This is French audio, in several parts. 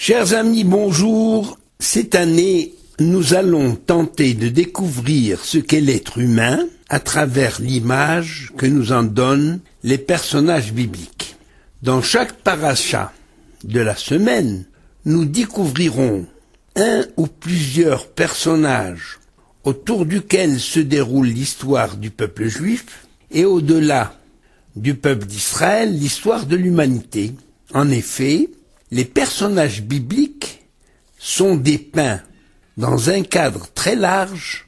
Chers amis, bonjour. Cette année, nous allons tenter de découvrir ce qu'est l'être humain à travers l'image que nous en donnent les personnages bibliques. Dans chaque paracha de la semaine, nous découvrirons un ou plusieurs personnages autour duquel se déroule l'histoire du peuple juif et au-delà du peuple d'Israël, l'histoire de l'humanité. En effet, les personnages bibliques sont dépeints dans un cadre très large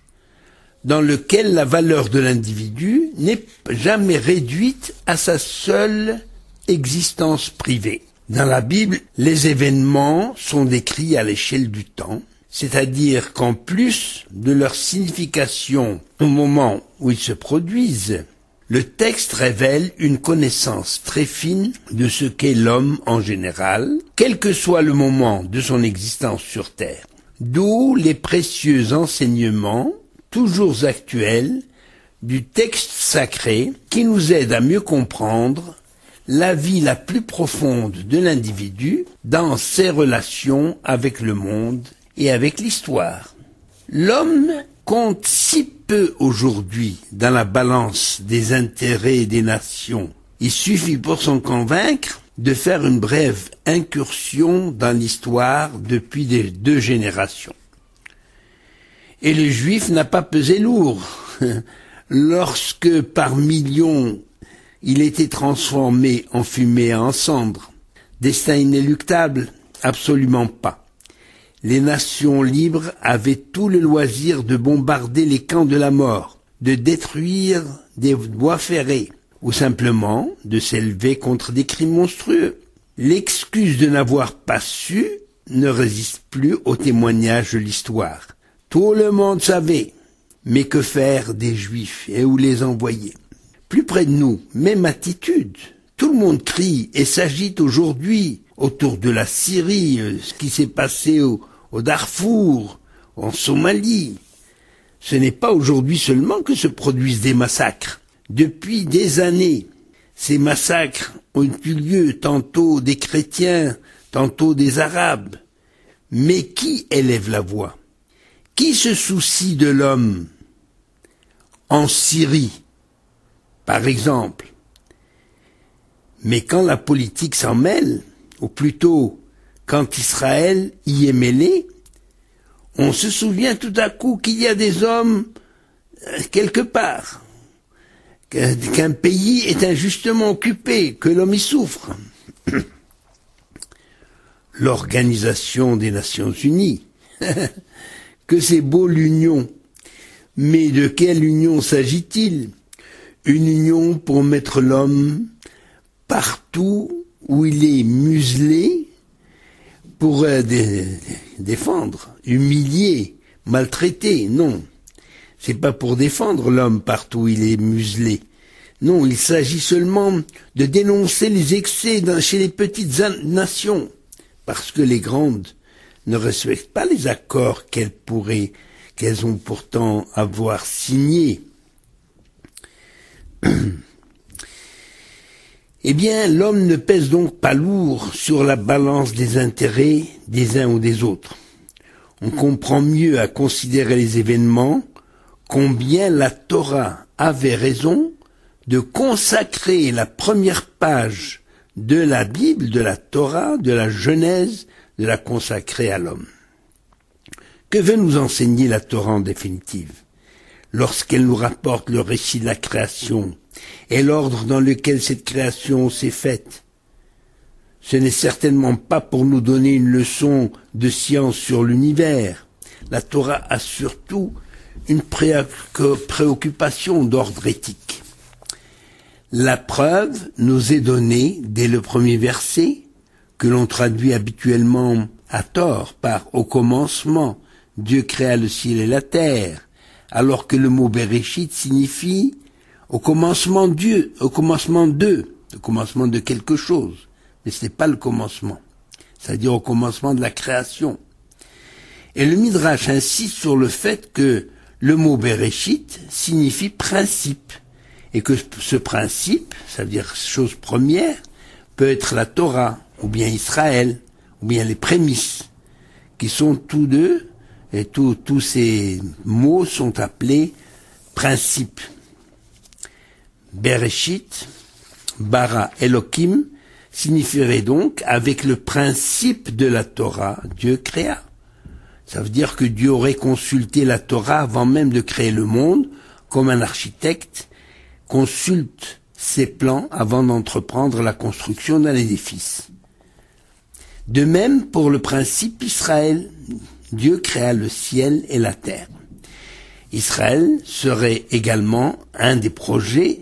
dans lequel la valeur de l'individu n'est jamais réduite à sa seule existence privée. Dans la Bible, les événements sont décrits à l'échelle du temps, c'est-à-dire qu'en plus de leur signification au moment où ils se produisent, le texte révèle une connaissance très fine de ce qu'est l'homme en général, quel que soit le moment de son existence sur Terre. D'où les précieux enseignements, toujours actuels, du texte sacré qui nous aident à mieux comprendre la vie la plus profonde de l'individu dans ses relations avec le monde et avec l'histoire. L'homme compte si peu aujourd'hui dans la balance des intérêts des nations. Il suffit pour s'en convaincre de faire une brève incursion dans l'histoire depuis deux générations. Et le juif n'a pas pesé lourd lorsque par millions il était transformé en fumée et en cendres. Destin inéluctable? Absolument pas. Les nations libres avaient tout le loisir de bombarder les camps de la mort, de détruire des voies ferrées, ou simplement de s'élever contre des crimes monstrueux. L'excuse de n'avoir pas su ne résiste plus au témoignage de l'histoire. Tout le monde savait, mais que faire des Juifs et où les envoyer? Plus près de nous, même attitude. Tout le monde crie et s'agite aujourd'hui autour de la Syrie, ce qui s'est passé au Darfour, en Somalie. Ce n'est pas aujourd'hui seulement que se produisent des massacres. Depuis des années, ces massacres ont eu lieu tantôt des chrétiens, tantôt des arabes. Mais qui élève la voix? Qui se soucie de l'homme? En Syrie, par exemple. Mais quand la politique s'en mêle, ou plutôt quand Israël y est mêlé, on se souvient tout à coup qu'il y a des hommes quelque part, qu'un pays est injustement occupé, que l'homme y souffre. L'Organisation des Nations Unies, que c'est beau l'union, mais de quelle union s'agit-il? Une union pour mettre l'homme partout où il est muselé, pour défendre, humilier, maltraiter. Non, c'est pas pour défendre l'homme partout où il est muselé. Non, il s'agit seulement de dénoncer les excès chez les petites nations, parce que les grandes ne respectent pas les accords qu'elles ont pourtant avoir signés. Eh bien, l'homme ne pèse donc pas lourd sur la balance des intérêts des uns ou des autres. On comprend mieux à considérer les événements combien la Torah avait raison de consacrer la première page de la Bible, de la Torah, de la Genèse, de la consacrer à l'homme. Que veut nous enseigner la Torah en définitive? Lorsqu'elle nous rapporte le récit de la création et l'ordre dans lequel cette création s'est faite. Ce n'est certainement pas pour nous donner une leçon de science sur l'univers. La Torah a surtout une préoccupation d'ordre éthique. La preuve nous est donnée dès le premier verset, que l'on traduit habituellement à tort par « au commencement, Dieu créa le ciel et la terre », alors que le mot Bereshit signifie au commencement Dieu, au commencement de quelque chose. Mais ce n'est pas le commencement, c'est-à-dire au commencement de la création. Et le Midrash insiste sur le fait que le mot Bereshit signifie principe, et que ce principe, c'est-à-dire chose première, peut être la Torah, ou bien Israël, ou bien les prémices, qui sont tous deux, et tous ces mots sont appelés principes. Bereshit, bara Elohim, signifierait donc, avec le principe de la Torah, Dieu créa. Ça veut dire que Dieu aurait consulté la Torah avant même de créer le monde, comme un architecte consulte ses plans avant d'entreprendre la construction d'un édifice. De même pour le principe Israël, Dieu créa le ciel et la terre. Israël serait également un des projets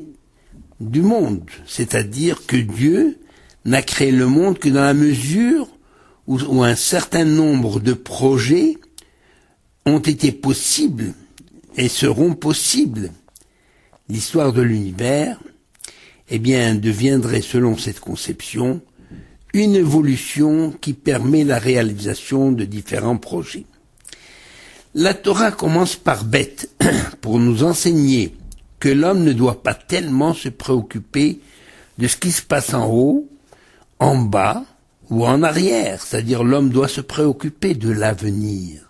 du monde, c'est-à-dire que Dieu n'a créé le monde que dans la mesure où un certain nombre de projets ont été possibles et seront possibles. L'histoire de l'univers, deviendrait, selon cette conception, une évolution qui permet la réalisation de différents projets. La Torah commence par bête, pour nous enseigner que l'homme ne doit pas tellement se préoccuper de ce qui se passe en haut, en bas ou en arrière, c'est-à-dire l'homme doit se préoccuper de l'avenir.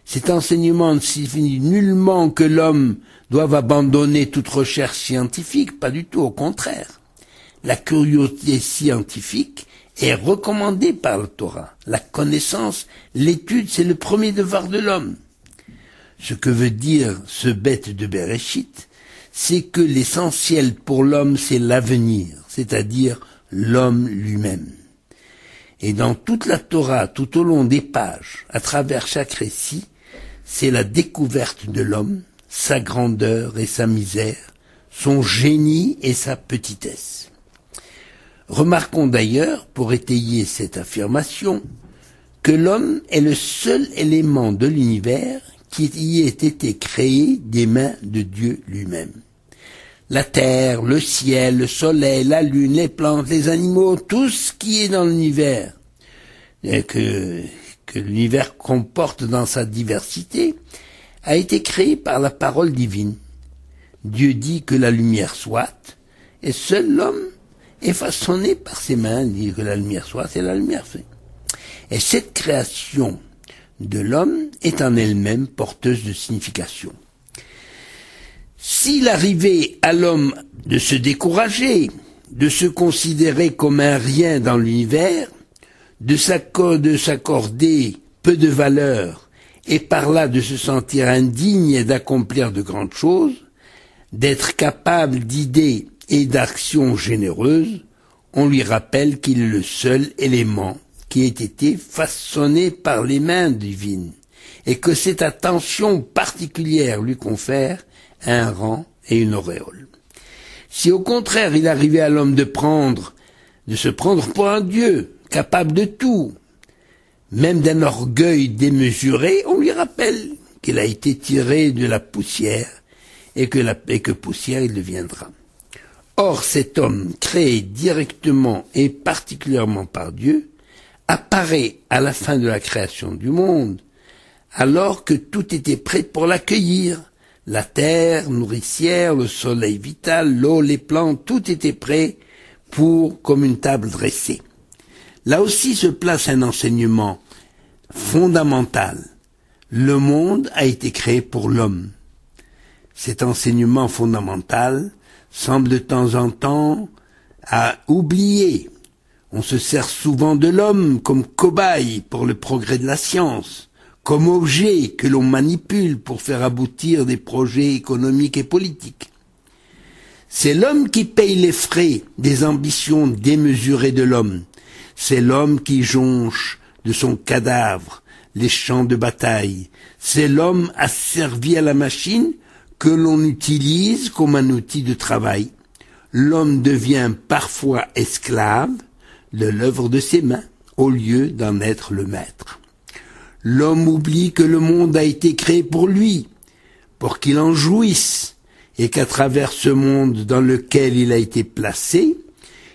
Cet enseignement ne signifie nullement que l'homme doive abandonner toute recherche scientifique, pas du tout, au contraire. La curiosité scientifique est recommandée par la Torah. La connaissance, l'étude, c'est le premier devoir de l'homme. Ce que veut dire ce bête de Bereshit, c'est que l'essentiel pour l'homme, c'est l'avenir, c'est-à-dire l'homme lui-même. Et dans toute la Torah, tout au long des pages, à travers chaque récit, c'est la découverte de l'homme, sa grandeur et sa misère, son génie et sa petitesse. Remarquons d'ailleurs, pour étayer cette affirmation, que l'homme est le seul élément de l'univers qui y ait été créé des mains de Dieu lui-même. La terre, le ciel, le soleil, la lune, les plantes, les animaux, tout ce qui est dans l'univers, que l'univers comporte dans sa diversité, a été créé par la parole divine. Dieu dit que la lumière soit, et seul l'homme est façonné par ses mains, dit que la lumière soit, c'est la lumière fait. Et cette création de l'homme est en elle-même porteuse de signification. S'il arrivait à l'homme de se décourager, de se considérer comme un rien dans l'univers, de s'accorder peu de valeur et par là de se sentir indigne d'accomplir de grandes choses, d'être capable d'idées et d'actions généreuses, on lui rappelle qu'il est le seul élément qui ait été façonné par les mains divines et que cette attention particulière lui confère un rang et une auréole. Si au contraire il arrivait à l'homme de se prendre pour un Dieu, capable de tout, même d'un orgueil démesuré, on lui rappelle qu'il a été tiré de la poussière et que poussière il deviendra. Or cet homme, créé directement et particulièrement par Dieu, apparaît à la fin de la création du monde, alors que tout était prêt pour l'accueillir. La terre nourricière, le soleil vital, l'eau, les plantes, tout était prêt comme une table dressée. Là aussi se place un enseignement fondamental. Le monde a été créé pour l'homme. Cet enseignement fondamental semble de temps en temps à oublier. On se sert souvent de l'homme comme cobaye pour le progrès de la science, comme objet que l'on manipule pour faire aboutir des projets économiques et politiques. C'est l'homme qui paye les frais des ambitions démesurées de l'homme. C'est l'homme qui jonche de son cadavre les champs de bataille. C'est l'homme asservi à la machine que l'on utilise comme un outil de travail. L'homme devient parfois esclave de l'œuvre de ses mains, au lieu d'en être le maître. L'homme oublie que le monde a été créé pour lui, pour qu'il en jouisse, et qu'à travers ce monde dans lequel il a été placé,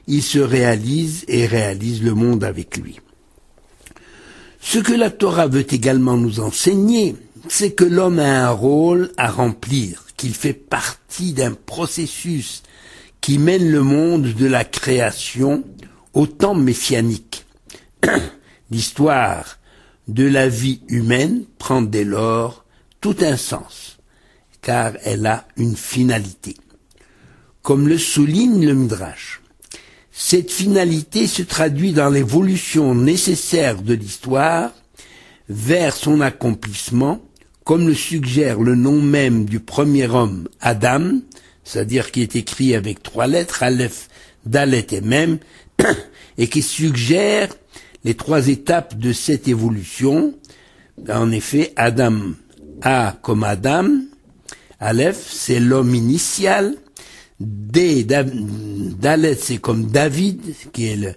il se réalise et réalise le monde avec lui. Ce que la Torah veut également nous enseigner, c'est que l'homme a un rôle à remplir, qu'il fait partie d'un processus qui mène le monde de la création au temps messianique. L'histoire de la vie humaine prend dès lors tout un sens, car elle a une finalité. Comme le souligne le Midrash, cette finalité se traduit dans l'évolution nécessaire de l'histoire vers son accomplissement, comme le suggère le nom même du premier homme, Adam, c'est-à-dire qui est écrit avec 3 lettres, Aleph, Dalet et Mem, et qui suggère les 3 étapes de cette évolution. En effet, Adam, A comme Adam, Aleph, c'est l'homme initial, Dalet, c'est comme David, qui est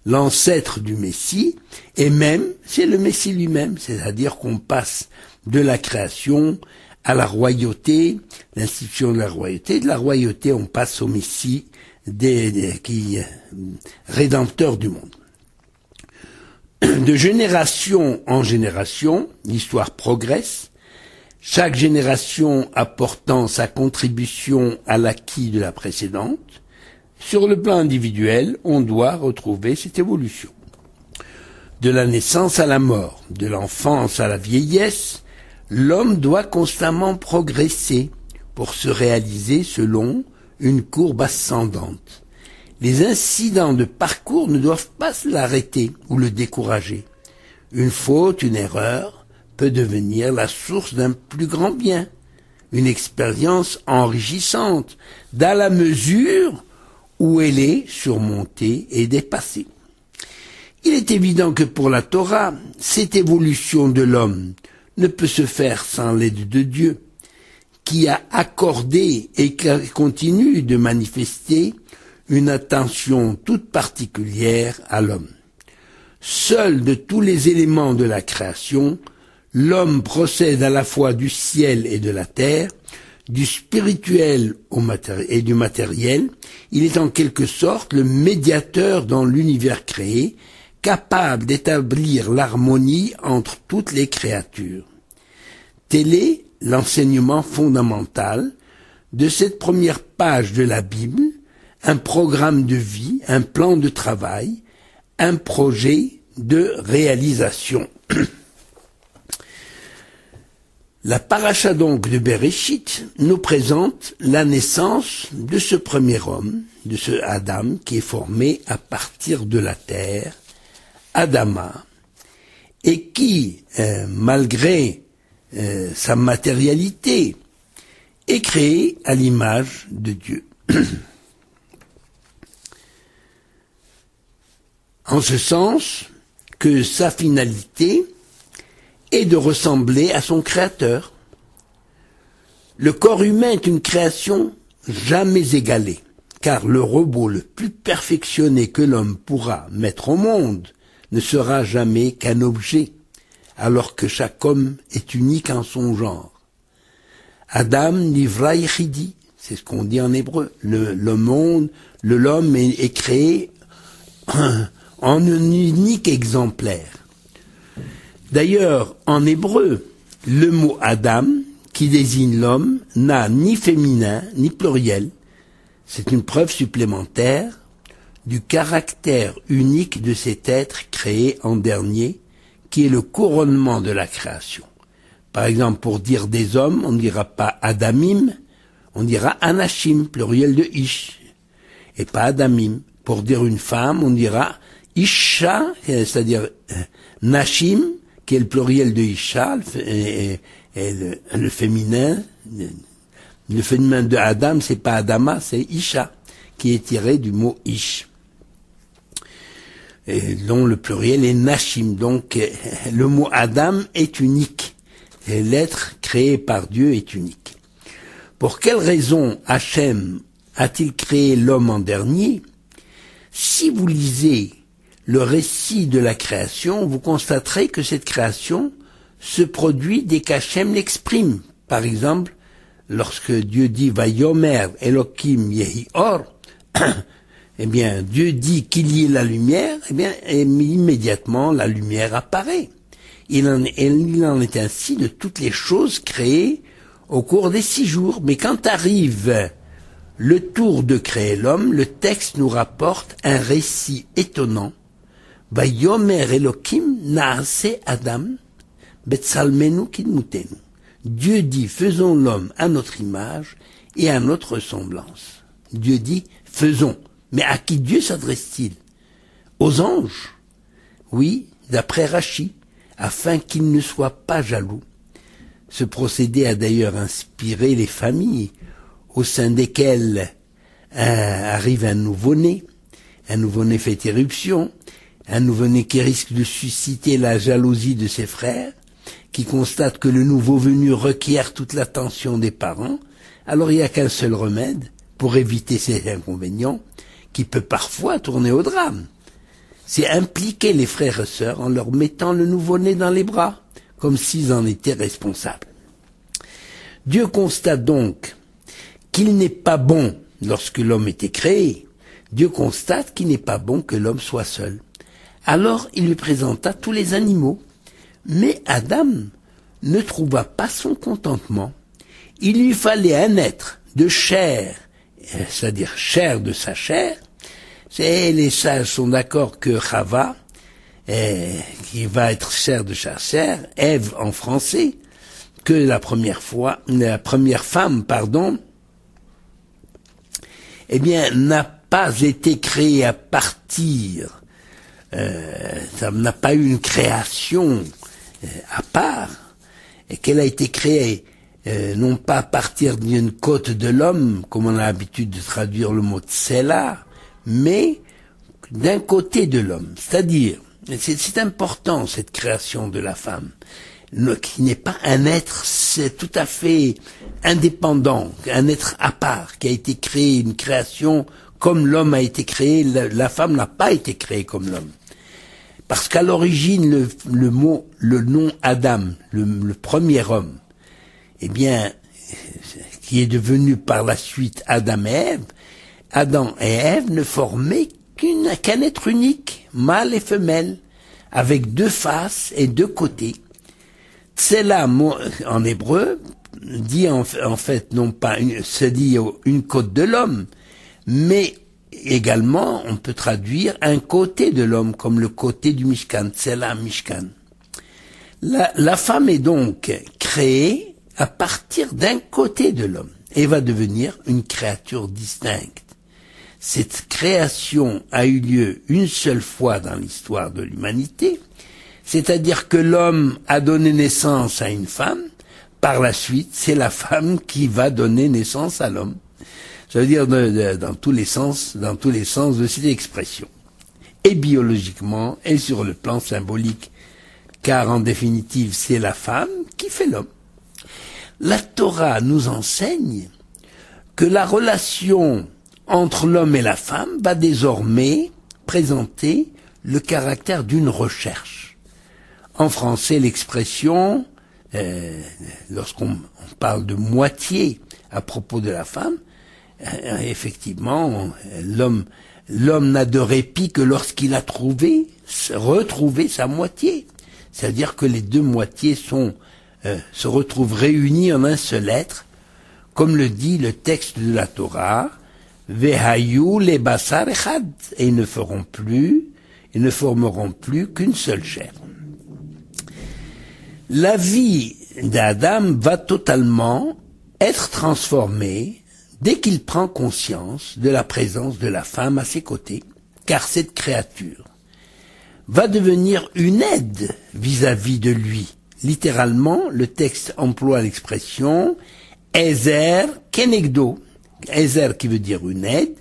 l'ancêtre du Messie, et même, c'est le Messie lui-même, c'est-à-dire qu'on passe de la création à la royauté, l'institution de la royauté on passe au Messie rédempteur du monde. De génération en génération, l'histoire progresse, chaque génération apportant sa contribution à l'acquis de la précédente. Sur le plan individuel, on doit retrouver cette évolution. De la naissance à la mort, de l'enfance à la vieillesse, l'homme doit constamment progresser pour se réaliser selon une courbe ascendante. Les incidents de parcours ne doivent pas l'arrêter ou le décourager. Une faute, une erreur, peut devenir la source d'un plus grand bien, une expérience enrichissante, dans la mesure où elle est surmontée et dépassée. Il est évident que pour la Torah, cette évolution de l'homme ne peut se faire sans l'aide de Dieu, qui a accordé et qui continue de manifester une attention toute particulière à l'homme. Seul de tous les éléments de la création, l'homme procède à la fois du ciel et de la terre, du spirituel et du matériel. Il est en quelque sorte le médiateur dans l'univers créé, capable d'établir l'harmonie entre toutes les créatures. Tel est l'enseignement fondamental de cette première page de la Bible, un programme de vie, un plan de travail, un projet de réalisation. La paracha donc de Bereshit nous présente la naissance de ce premier homme, de ce Adam qui est formé à partir de la terre, Adama, et qui, malgré sa matérialité, est créé à l'image de Dieu. En ce sens que sa finalité est de ressembler à son créateur. Le corps humain est une création jamais égalée, car le robot le plus perfectionné que l'homme pourra mettre au monde ne sera jamais qu'un objet, alors que chaque homme est unique en son genre. Adam nivra yechidi, c'est ce qu'on dit en hébreu. L'homme est créé en un unique exemplaire. D'ailleurs, en hébreu, le mot Adam, qui désigne l'homme, n'a ni féminin ni pluriel. C'est une preuve supplémentaire du caractère unique de cet être créé en dernier, qui est le couronnement de la création. Par exemple, pour dire des hommes, on ne dira pas Adamim, on dira Anashim, pluriel de Ish, et pas Adamim. Pour dire une femme, on dira Isha, c'est-à-dire Nashim, qui est le pluriel de Isha, et le féminin. Le féminin de Adam, c'est pas Adama, c'est Isha, qui est tiré du mot Ish, et dont le pluriel est Nashim. Donc, le mot Adam est unique. L'être créé par Dieu est unique. Pour quelle raison Hachem a-t-il créé l'homme en dernier? Si vous lisez le récit de la création, vous constaterez que cette création se produit dès qu'Hachem l'exprime. Par exemple, lorsque Dieu dit « Vayomer Elohim yehi or », eh bien, Dieu dit qu'il y ait la lumière, eh bien, immédiatement, la lumière apparaît. Il en est ainsi de toutes les choses créées au cours des 6 jours. Mais quand arrive le tour de créer l'homme, le texte nous rapporte un récit étonnant, Vayomer Elokim naase Adam betsalmenu kidmutenu. Dieu dit, faisons l'homme à notre image et à notre ressemblance. Dieu dit, faisons. Mais à qui Dieu s'adresse-t-il? Aux anges. Oui, d'après Rachi, afin qu'ils ne soient pas jaloux. Ce procédé a d'ailleurs inspiré les familles au sein desquelles arrive un nouveau-né fait éruption, un nouveau-né qui risque de susciter la jalousie de ses frères, qui constate que le nouveau venu requiert toute l'attention des parents. Alors il n'y a qu'un seul remède pour éviter ces inconvénients, qui peut parfois tourner au drame. C'est impliquer les frères et sœurs en leur mettant le nouveau-né dans les bras, comme s'ils en étaient responsables. Dieu constate donc qu'il n'est pas bon, lorsque l'homme était créé, Dieu constate qu'il n'est pas bon que l'homme soit seul. Alors il lui présenta tous les animaux. Mais Adam ne trouva pas son contentement. Il lui fallait un être de chair, c'est-à-dire chair de sa chair. Les sages sont d'accord que Chava, qui va être chair de sa chair, Ève en français, que la première femme, n'a pas été créée à partir, ça n'a pas eu une création à part, et qu'elle a été créée non pas à partir d'une côte de l'homme, comme on a l'habitude de traduire le mot tsela, mais d'un côté de l'homme. C'est-à-dire, c'est important cette création de la femme, qui n'est pas un être, c'est tout à fait indépendant, un être à part, qui a été créé, une création comme l'homme a été créé, la femme n'a pas été créée comme l'homme. Parce qu'à l'origine, le nom Adam, le premier homme, qui est devenu par la suite Adam et Ève ne formaient qu'un être unique, mâle et femelle, avec deux faces et deux côtés. Tsela, en hébreu, dit en fait non pas se dit une côte de l'homme, mais également, on peut traduire un côté de l'homme, comme le côté du Mishkan, Tsela Mishkan. La femme est donc créée à partir d'un côté de l'homme et va devenir une créature distincte. Cette création a eu lieu une seule fois dans l'histoire de l'humanité, c'est-à-dire que l'homme a donné naissance à une femme, par la suite, c'est la femme qui va donner naissance à l'homme. Ça veut dire dans tous les sens de cette expression. Et biologiquement, et sur le plan symbolique, car en définitive, c'est la femme qui fait l'homme. La Torah nous enseigne que la relation entre l'homme et la femme va désormais présenter le caractère d'une recherche. En français, l'expression, lorsqu'on parle de moitié à propos de la femme, effectivement, l'homme n'a de répit que lorsqu'il a retrouvé sa moitié. C'est-à-dire que les deux moitiés se retrouvent réunies en un seul être, comme le dit le texte de la Torah, Vehayu le basar echad, et ils ne formeront plus qu'une seule chair. La vie d'Adam va totalement être transformée dès qu'il prend conscience de la présence de la femme à ses côtés, car cette créature va devenir une aide vis-à-vis de lui. Littéralement, le texte emploie l'expression Ezer Kenegdo. Ezer qui veut dire une aide,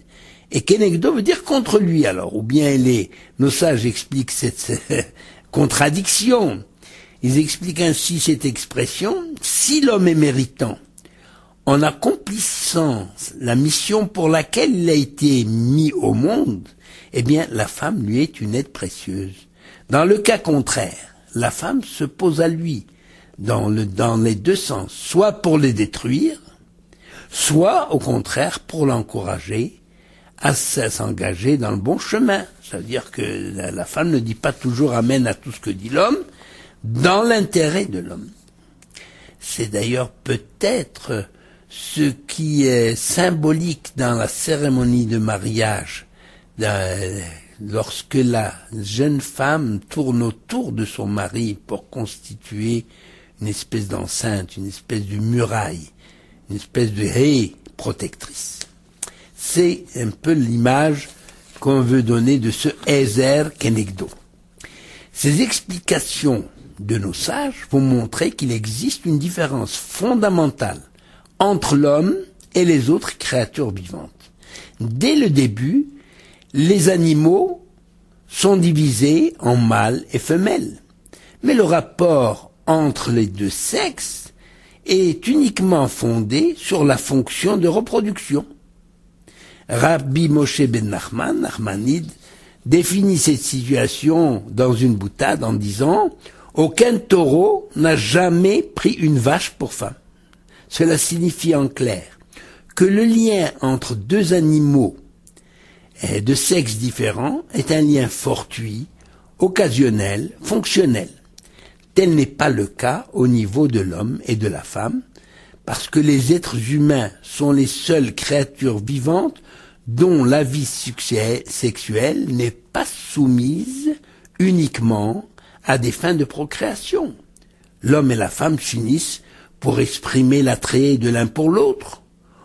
et Kenegdo veut dire contre lui. Alors, ou bien nos sages expliquent cette contradiction. Ils expliquent ainsi cette expression: si l'homme est méritant, en accomplissant la mission pour laquelle il a été mis au monde, la femme lui est une aide précieuse. Dans le cas contraire, la femme se pose à lui, dans les deux sens, soit pour le détruire, soit au contraire pour l'encourager à s'engager dans le bon chemin. Ça veut dire que la femme ne dit pas toujours amen à tout ce que dit l'homme, dans l'intérêt de l'homme. C'est d'ailleurs peut-être ce qui est symbolique dans la cérémonie de mariage lorsque la jeune femme tourne autour de son mari pour constituer une espèce d'enceinte, une espèce de muraille, une espèce de haie protectrice. C'est un peu l'image qu'on veut donner de ce Ezer Kenegdo. Ces explications de nos sages vont montrer qu'il existe une différence fondamentale entre l'homme et les autres créatures vivantes. Dès le début, les animaux sont divisés en mâles et femelles. Mais le rapport entre les deux sexes est uniquement fondé sur la fonction de reproduction. Rabbi Moshe ben Nachman, Nachmanide, définit cette situation dans une boutade en disant « Aucun taureau n'a jamais pris une vache pour femme ». Cela signifie en clair que le lien entre deux animaux de sexes différents est un lien fortuit, occasionnel, fonctionnel. Tel n'est pas le cas au niveau de l'homme et de la femme, parce que les êtres humains sont les seules créatures vivantes dont la vie sexuelle n'est pas soumise uniquement à des fins de procréation. L'homme et la femme s'unissent pour exprimer l'attrait de l'un pour l'autre,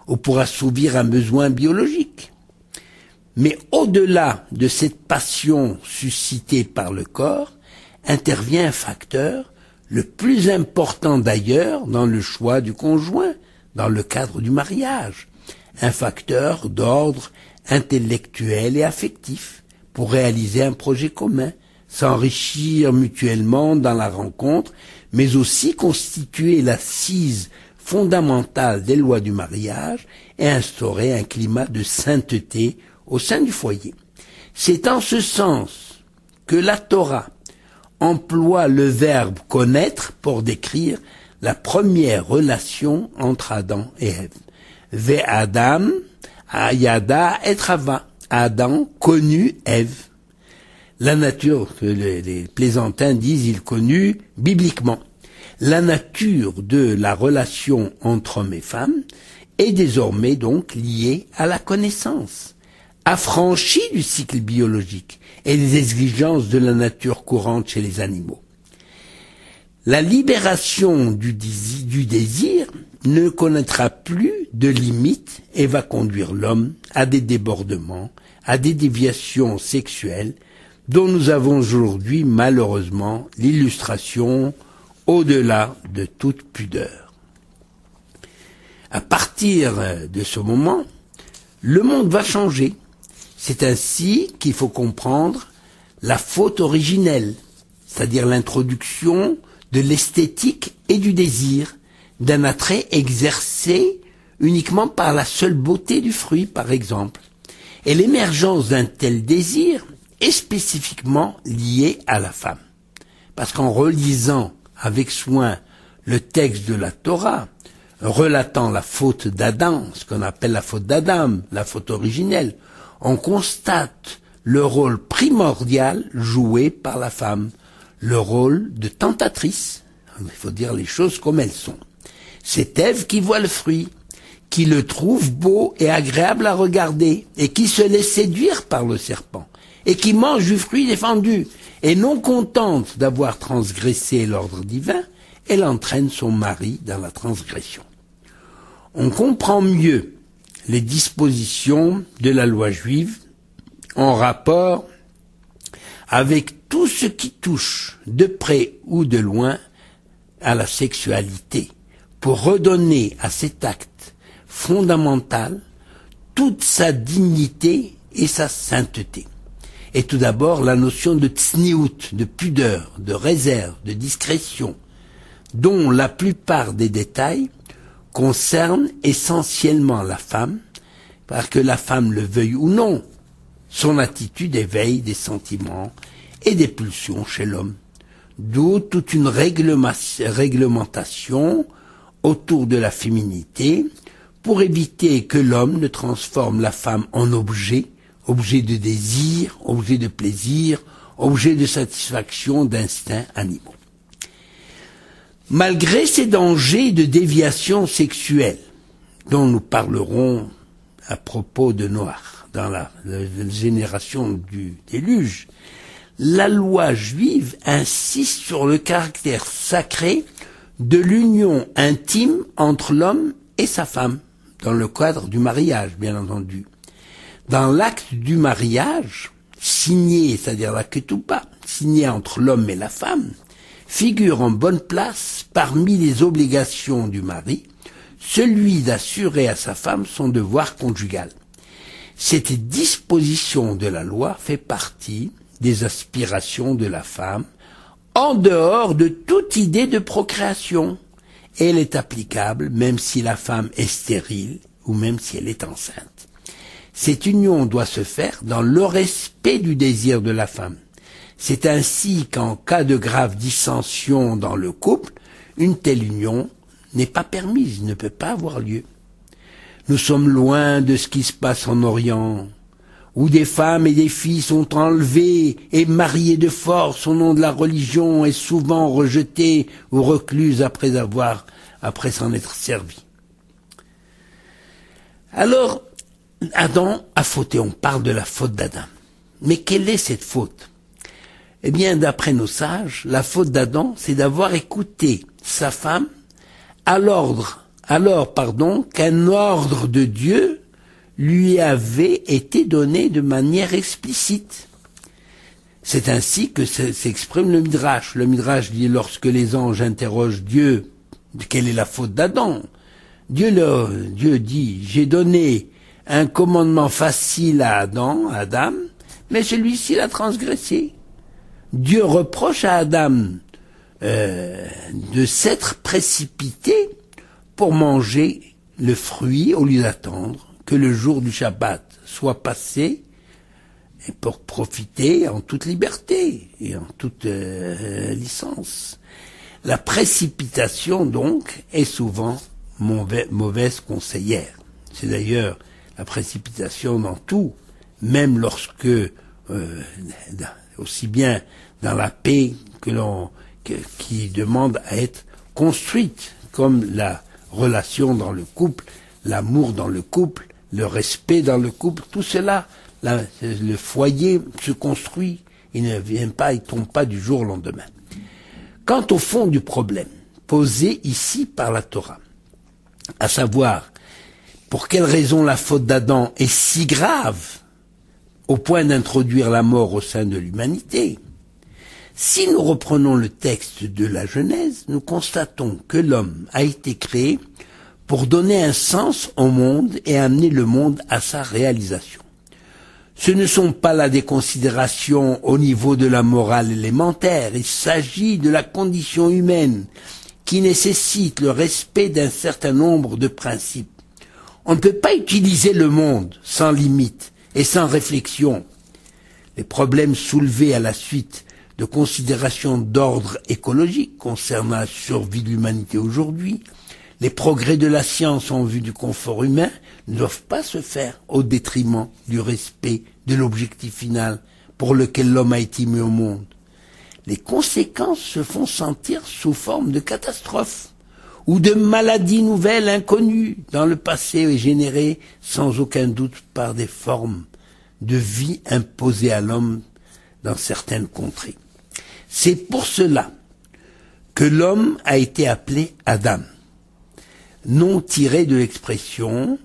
ou pour assouvir un besoin biologique. Mais au-delà de cette passion suscitée par le corps, intervient un facteur, le plus important d'ailleurs dans le choix du conjoint, dans le cadre du mariage, un facteur d'ordre intellectuel et affectif pour réaliser un projet commun, s'enrichir mutuellement dans la rencontre, mais aussi constituer l'assise fondamentale des lois du mariage et instaurer un climat de sainteté au sein du foyer. C'est en ce sens que la Torah emploie le verbe connaître pour décrire la première relation entre Adam et Ève. Ve Adam, Ayada et Chava. Adam connut Ève. La nature, que les plaisantins disent, il connut bibliquement. La nature de la relation entre hommes et femmes est désormais donc liée à la connaissance, affranchie du cycle biologique et des exigences de la nature courante chez les animaux. La libération du désir ne connaîtra plus de limites et va conduire l'homme à des débordements, à des déviations sexuelles dont nous avons aujourd'hui malheureusement l'illustration au-delà de toute pudeur. À partir de ce moment, le monde va changer. C'est ainsi qu'il faut comprendre la faute originelle, c'est-à-dire l'introduction de l'esthétique et du désir, d'un attrait exercé uniquement par la seule beauté du fruit, par exemple. Et l'émergence d'un tel désir est spécifiquement liée à la femme. Parce qu'en relisant avec soin le texte de la Torah, relatant la faute d'Adam, ce qu'on appelle la faute d'Adam, la faute originelle, on constate le rôle primordial joué par la femme, le rôle de tentatrice. Il faut dire les choses comme elles sont. C'est Ève qui voit le fruit, qui le trouve beau et agréable à regarder, et qui se laisse séduire par le serpent, et qui mange du fruit défendu, et non contente d'avoir transgressé l'ordre divin, elle entraîne son mari dans la transgression. On comprend mieux les dispositions de la loi juive en rapport avec tout ce qui touche, de près ou de loin, à la sexualité, pour redonner à cet acte fondamental toute sa dignité et sa sainteté. Et tout d'abord la notion de tsniout, de pudeur, de réserve, de discrétion, dont la plupart des détails concernent essentiellement la femme, parce que la femme le veuille ou non, son attitude éveille des sentiments et des pulsions chez l'homme. D'où toute une réglementation autour de la féminité pour éviter que l'homme ne transforme la femme en objet, objet de désir, objet de plaisir, objet de satisfaction d'instincts animaux. Malgré ces dangers de déviation sexuelle, dont nous parlerons à propos de Noach dans la génération du déluge, la loi juive insiste sur le caractère sacré de l'union intime entre l'homme et sa femme, dans le cadre du mariage, bien entendu. Dans l'acte du mariage, signé, c'est-à-dire la ketouba, signé entre l'homme et la femme, figure en bonne place, parmi les obligations du mari, celui d'assurer à sa femme son devoir conjugal. Cette disposition de la loi fait partie des aspirations de la femme, en dehors de toute idée de procréation. Elle est applicable même si la femme est stérile ou même si elle est enceinte. Cette union doit se faire dans le respect du désir de la femme. C'est ainsi qu'en cas de grave dissension dans le couple, une telle union n'est pas permise, ne peut pas avoir lieu. Nous sommes loin de ce qui se passe en Orient, où des femmes et des filles sont enlevées et mariées de force au nom de la religion et souvent rejetées ou recluses après s'en être servies. Alors, Adam a fauté, on parle de la faute d'Adam. Mais quelle est cette faute? Eh bien, d'après nos sages, la faute d'Adam, c'est d'avoir écouté sa femme alors qu'un ordre de Dieu lui avait été donné de manière explicite. C'est ainsi que s'exprime le Midrash. Le Midrash dit, lorsque les anges interrogent Dieu, quelle est la faute d'Adam? Dieu dit, j'ai donné un commandement facile à Adam, mais celui-ci l'a transgressé. Dieu reproche à Adam de s'être précipité pour manger le fruit au lieu d'attendre que le jour du Shabbat soit passé et pour profiter en toute liberté et en toute licence. La précipitation, donc, est souvent mauvaise conseillère. C'est d'ailleurs la précipitation dans tout, même lorsque, aussi bien dans la paix qui demande à être construite, comme la relation dans le couple, l'amour dans le couple, le respect dans le couple, tout cela, le foyer se construit, il ne tombe pas du jour au lendemain. Quant au fond du problème, posé ici par la Torah, à savoir, pour quelle raison la faute d'Adam est si grave, au point d'introduire la mort au sein de l'humanité, si nous reprenons le texte de la Genèse, nous constatons que l'homme a été créé pour donner un sens au monde et amener le monde à sa réalisation. Ce ne sont pas là des considérations au niveau de la morale élémentaire, il s'agit de la condition humaine qui nécessite le respect d'un certain nombre de principes. On ne peut pas utiliser le monde sans limite et sans réflexion. Les problèmes soulevés à la suite de considérations d'ordre écologique concernant la survie de l'humanité aujourd'hui, les progrès de la science en vue du confort humain ne doivent pas se faire au détriment du respect de l'objectif final pour lequel l'homme a été mis au monde. Les conséquences se font sentir sous forme de catastrophes ou de maladies nouvelles inconnues dans le passé et générées sans aucun doute par des formes de vie imposées à l'homme dans certaines contrées. C'est pour cela que l'homme a été appelé Adam, nom tiré de l'expression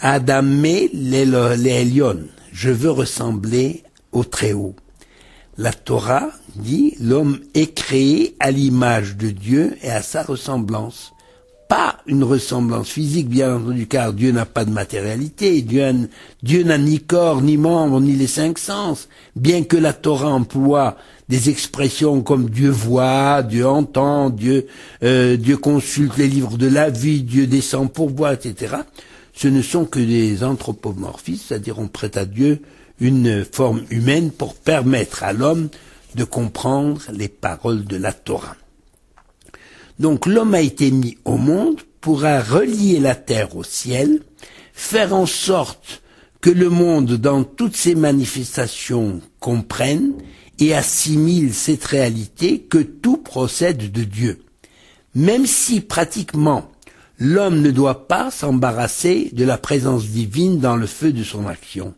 Adamé l'Elion, je veux ressembler au Très-Haut. La Torah dit l'homme est créé à l'image de Dieu et à sa ressemblance. Pas une ressemblance physique, bien entendu, car Dieu n'a pas de matérialité. Dieu n'a ni corps, ni membres, ni les 5 sens. Bien que la Torah emploie des expressions comme Dieu voit, Dieu entend, Dieu consulte les livres de la vie, Dieu descend pour voir, etc. Ce ne sont que des anthropomorphismes, c'est-à-dire on prête à Dieu une forme humaine pour permettre à l'homme de comprendre les paroles de la Torah. Donc l'homme a été mis au monde pour relier la terre au ciel, faire en sorte que le monde dans toutes ses manifestations comprenne et assimile cette réalité que tout procède de Dieu. Même si pratiquement L'homme ne doit pas s'embarrasser de la présence divine dans le feu de son action.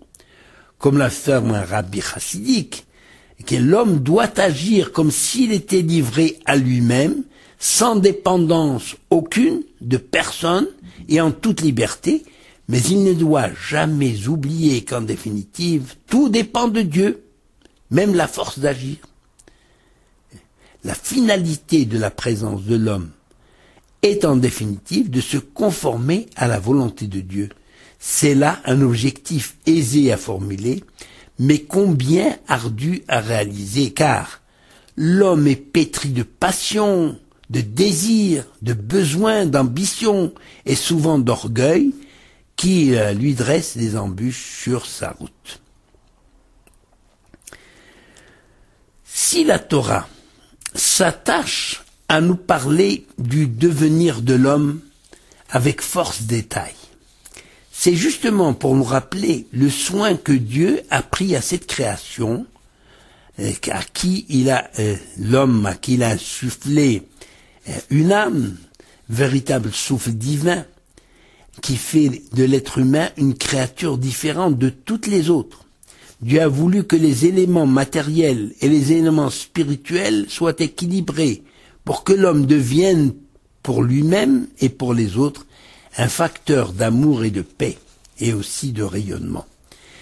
Comme l'affirme un rabbi chassidique, que l'homme doit agir comme s'il était livré à lui-même, sans dépendance aucune de personne et en toute liberté, mais il ne doit jamais oublier qu'en définitive, tout dépend de Dieu, même la force d'agir. La finalité de la présence de l'homme est en définitive de se conformer à la volonté de Dieu. C'est là un objectif aisé à formuler, mais combien ardu à réaliser, car l'homme est pétri de passion, de désir, de besoin, d'ambition et souvent d'orgueil qui lui dresse des embûches sur sa route. Si la Torah s'attache à nous parler du devenir de l'homme avec force détail, c'est justement pour nous rappeler le soin que Dieu a pris à cette création, à qui il a l'homme, à qui il a insufflé une âme, véritable souffle divin, qui fait de l'être humain une créature différente de toutes les autres. Dieu a voulu que les éléments matériels et les éléments spirituels soient équilibrés pour que l'homme devienne, pour lui-même et pour les autres, un facteur d'amour et de paix, et aussi de rayonnement.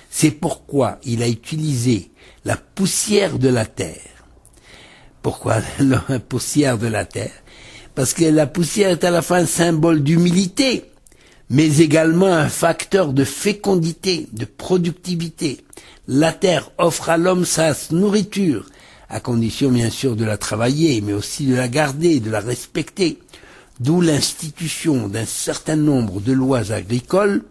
C'est pourquoi il a utilisé la poussière de la terre. Pourquoi la poussière de la terre? Parce que la poussière est à la fois un symbole d'humilité, mais également un facteur de fécondité, de productivité. La terre offre à l'homme sa nourriture, à condition bien sûr de la travailler, mais aussi de la garder, de la respecter. D'où l'institution d'un certain nombre de lois agricoles,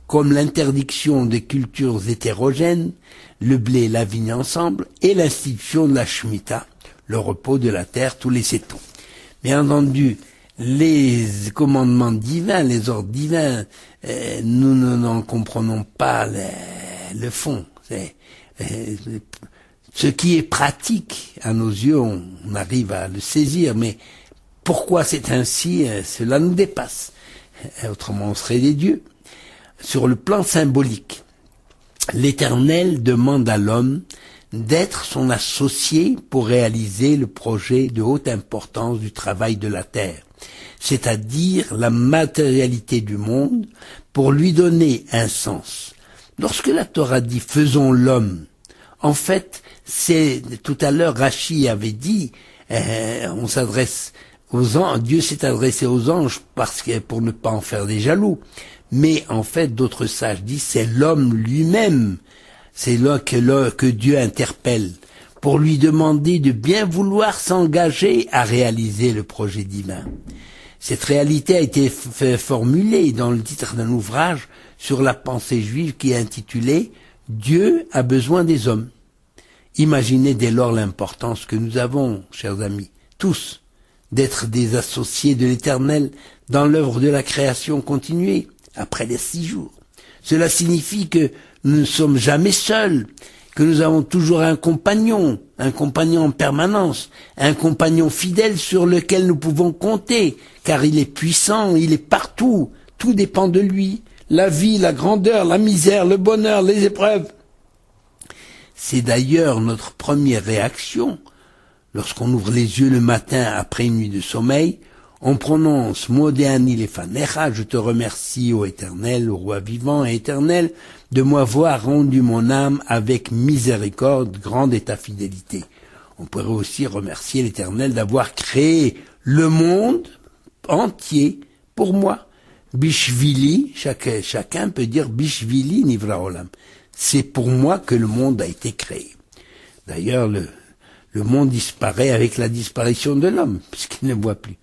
comme l'interdiction des cultures hétérogènes, le blé et la vigne ensemble, et l'institution de la Shemitah, le repos de la terre tous les 7 ans. Bien entendu, les commandements divins, les ordres divins, nous n'en comprenons pas le fond. Ce qui est pratique à nos yeux, on arrive à le saisir, mais pourquoi c'est ainsi, cela nous dépasse. Autrement, on serait des dieux. Sur le plan symbolique, l'Éternel demande à l'homme d'être son associé pour réaliser le projet de haute importance du travail de la terre, c'est-à-dire la matérialité du monde, pour lui donner un sens. Lorsque la Torah dit « faisons l'homme », en fait, c'est tout à l'heure Rachi avait dit, on s'adresse aux anges, Dieu s'est adressé aux anges parce que pour ne pas en faire des jaloux. Mais en fait, d'autres sages disent c'est l'homme lui-même, c'est là que Dieu interpelle pour lui demander de bien vouloir s'engager à réaliser le projet divin. Cette réalité a été formulée dans le titre d'un ouvrage sur la pensée juive qui est intitulé « Dieu a besoin des hommes ». Imaginez dès lors l'importance que nous avons, chers amis, tous, d'être des associés de l'Éternel dans l'œuvre de la création continuée, après les 6 jours. Cela signifie que nous ne sommes jamais seuls, que nous avons toujours un compagnon en permanence, un compagnon fidèle sur lequel nous pouvons compter, car il est puissant, il est partout, tout dépend de lui, la vie, la grandeur, la misère, le bonheur, les épreuves. C'est d'ailleurs notre première réaction, lorsqu'on ouvre les yeux le matin après une nuit de sommeil, on prononce « Modéani lefanecha » je te remercie, ô Éternel, ô Roi vivant et éternel, de m'avoir rendu mon âme avec miséricorde, grande est ta fidélité. On pourrait aussi remercier l'Éternel d'avoir créé le monde entier pour moi. Bishvili, chacun peut dire Bishvili nivra olam. C'est pour moi que le monde a été créé. D'ailleurs, le monde disparaît avec la disparition de l'homme, puisqu'il ne voit plus.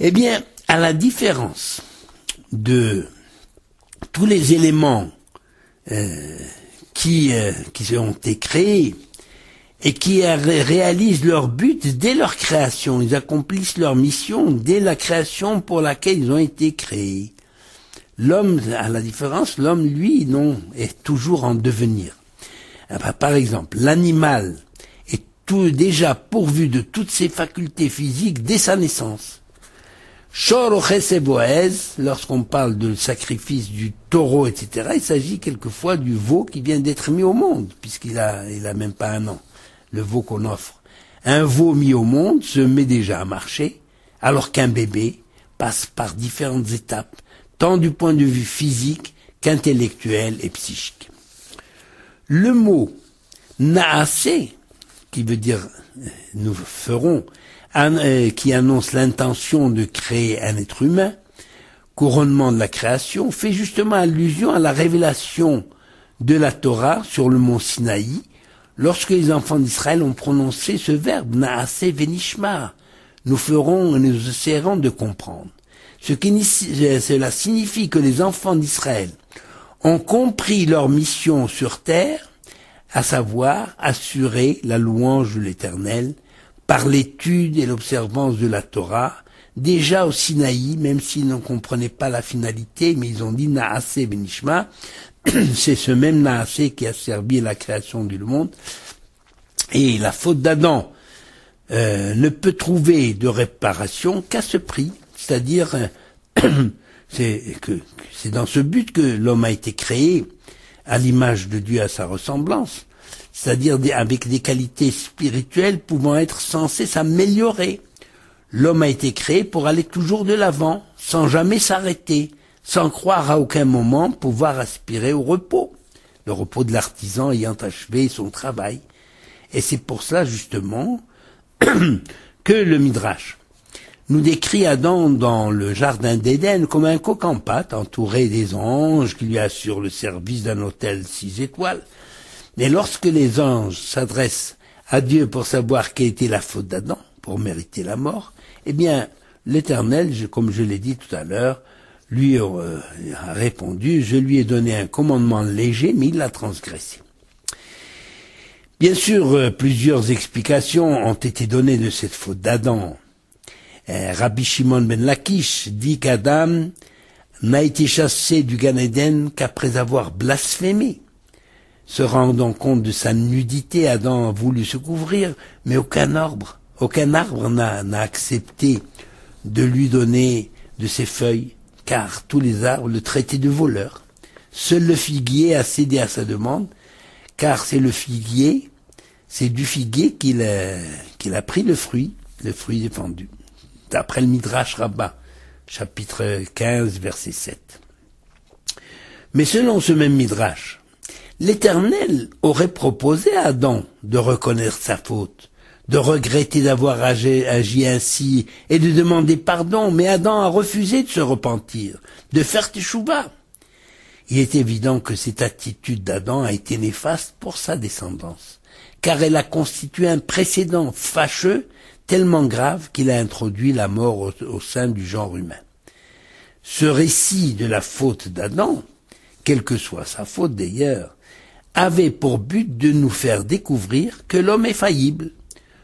Eh bien, à la différence de tous les éléments qui ont été créés et qui réalisent leur but dès leur création, ils accomplissent leur mission dès la création pour laquelle ils ont été créés. L'homme, à la différence, l'homme, lui, non, est toujours en devenir. Par exemple, l'animal est déjà pourvu de toutes ses facultés physiques dès sa naissance. Shor Chesed Boaz, lorsqu'on parle de sacrifice du taureau, etc., il s'agit quelquefois du veau qui vient d'être mis au monde, puisqu'il a même pas un an, le veau qu'on offre. Un veau mis au monde se met déjà à marcher, alors qu'un bébé passe par différentes étapes, tant du point de vue physique qu'intellectuel et psychique. Le mot naaseh, qui veut dire nous ferons, qui annonce l'intention de créer un être humain, couronnement de la création, fait justement allusion à la révélation de la Torah sur le mont Sinaï, lorsque les enfants d'Israël ont prononcé ce verbe, naaseh venishma, nous ferons et nous essaierons de comprendre. Cela signifie que les enfants d'Israël ont compris leur mission sur terre, à savoir assurer la louange de l'Éternel par l'étude et l'observance de la Torah, déjà au Sinaï, même s'ils n'en comprenaient pas la finalité, mais ils ont dit naaseh benishma, c'est ce même naaseh qui a servi à la création du monde, et la faute d'Adam ne peut trouver de réparation qu'à ce prix, c'est-à-dire c'est dans ce but que l'homme a été créé à l'image de Dieu, à sa ressemblance, c'est-à-dire avec des qualités spirituelles pouvant être censées s'améliorer. L'homme a été créé pour aller toujours de l'avant, sans jamais s'arrêter, sans croire à aucun moment pouvoir aspirer au repos, le repos de l'artisan ayant achevé son travail. Et c'est pour cela, justement, que le Midrash nous décrit Adam dans le jardin d'Éden comme un coq en pâte, entouré des anges qui lui assurent le service d'un hôtel 6 étoiles. Mais lorsque les anges s'adressent à Dieu pour savoir quelle était la faute d'Adam, pour mériter la mort, eh bien, l'Éternel, comme je l'ai dit tout à l'heure, lui a répondu, je lui ai donné un commandement léger, mais il l'a transgressé. Bien sûr, plusieurs explications ont été données de cette faute d'Adam. Rabbi Shimon ben Lakish dit qu'Adam n'a été chassé du Gan Eden qu'après avoir blasphémé. Se rendant compte de sa nudité, Adam a voulu se couvrir, mais aucun arbre n'a accepté de lui donner de ses feuilles, car tous les arbres le traitaient de voleur. Seul le figuier a cédé à sa demande, car c'est du figuier qu'il a pris le fruit défendu. D'après le Midrash Rabbah, chapitre 15, verset 7. Mais selon ce même Midrash, l'Éternel aurait proposé à Adam de reconnaître sa faute, de regretter d'avoir agi ainsi et de demander pardon, mais Adam a refusé de se repentir, de faire teshuva. Il est évident que cette attitude d'Adam a été néfaste pour sa descendance, car elle a constitué un précédent fâcheux tellement grave qu'il a introduit la mort au sein du genre humain. Ce récit de la faute d'Adam, quelle que soit sa faute d'ailleurs, avait pour but de nous faire découvrir que l'homme est faillible.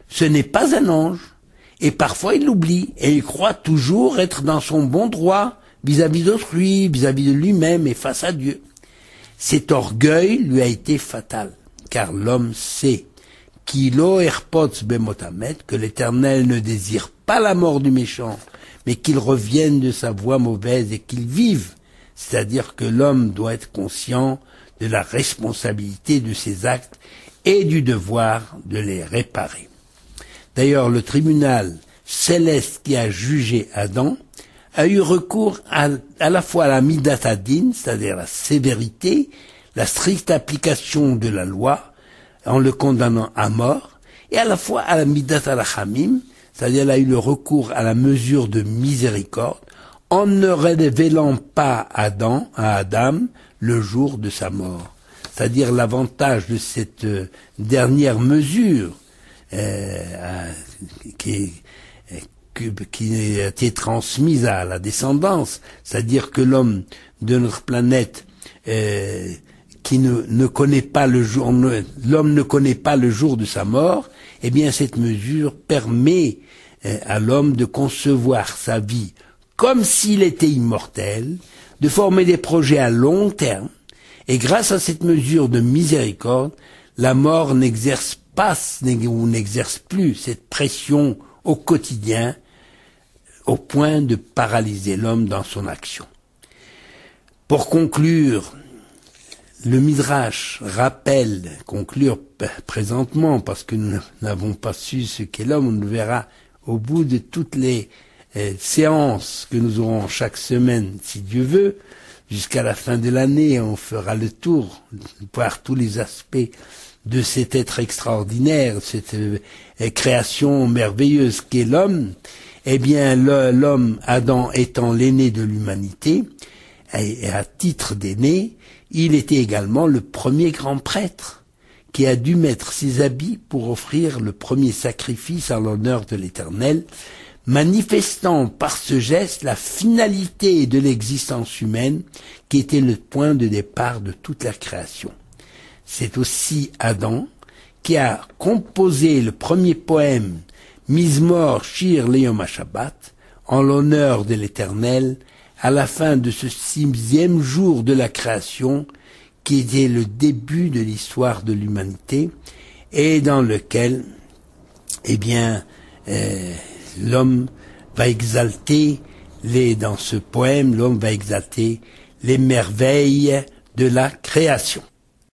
Ce n'est pas un ange, et parfois il l'oublie, et il croit toujours être dans son bon droit vis-à-vis d'autrui, vis-à-vis de lui-même et face à Dieu. Cet orgueil lui a été fatal, car l'homme sait que l'Éternel ne désire pas la mort du méchant, mais qu'il revienne de sa voie mauvaise et qu'il vive. C'est-à-dire que l'homme doit être conscient de la responsabilité de ses actes et du devoir de les réparer. D'ailleurs, le tribunal céleste qui a jugé Adam a eu recours à la fois à la midat hadin, c'est-à-dire la sévérité, la stricte application de la loi, en le condamnant à mort, et à la fois à la midat al-hamim, c'est-à-dire elle a eu le recours à la mesure de miséricorde, en ne révélant pas à Adam le jour de sa mort. C'est-à-dire l'avantage de cette dernière mesure qui a été transmise à la descendance, c'est-à-dire que l'homme de notre planète qui ne connaît pas le jour, l'homme ne connaît pas le jour de sa mort, eh bien cette mesure permet à l'homme de concevoir sa vie comme s'il était immortel, de former des projets à long terme, et grâce à cette mesure de miséricorde, la mort n'exerce pas ou n'exerce plus cette pression au quotidien au point de paralyser l'homme dans son action. Pour conclure, le Midrash rappelle, conclure présentement, parce que nous n'avons pas su ce qu'est l'homme, on le verra au bout de toutes les séances que nous aurons chaque semaine, si Dieu veut, jusqu'à la fin de l'année, on fera le tour, voir tous les aspects de cet être extraordinaire, cette création merveilleuse qu'est l'homme. Eh bien, l'homme, Adam étant l'aîné de l'humanité, et à titre d'aîné, il était également le premier grand prêtre qui a dû mettre ses habits pour offrir le premier sacrifice en l'honneur de l'Éternel, manifestant par ce geste la finalité de l'existence humaine qui était le point de départ de toute la création. C'est aussi Adam qui a composé le premier poème Mizmor Shir Leyom HaShabbat en l'honneur de l'Éternel à la fin de ce 6e jour de la création qui était le début de l'histoire de l'humanité et dans lequel, l'homme va exalter dans ce poème, l'homme va exalter les merveilles de la création.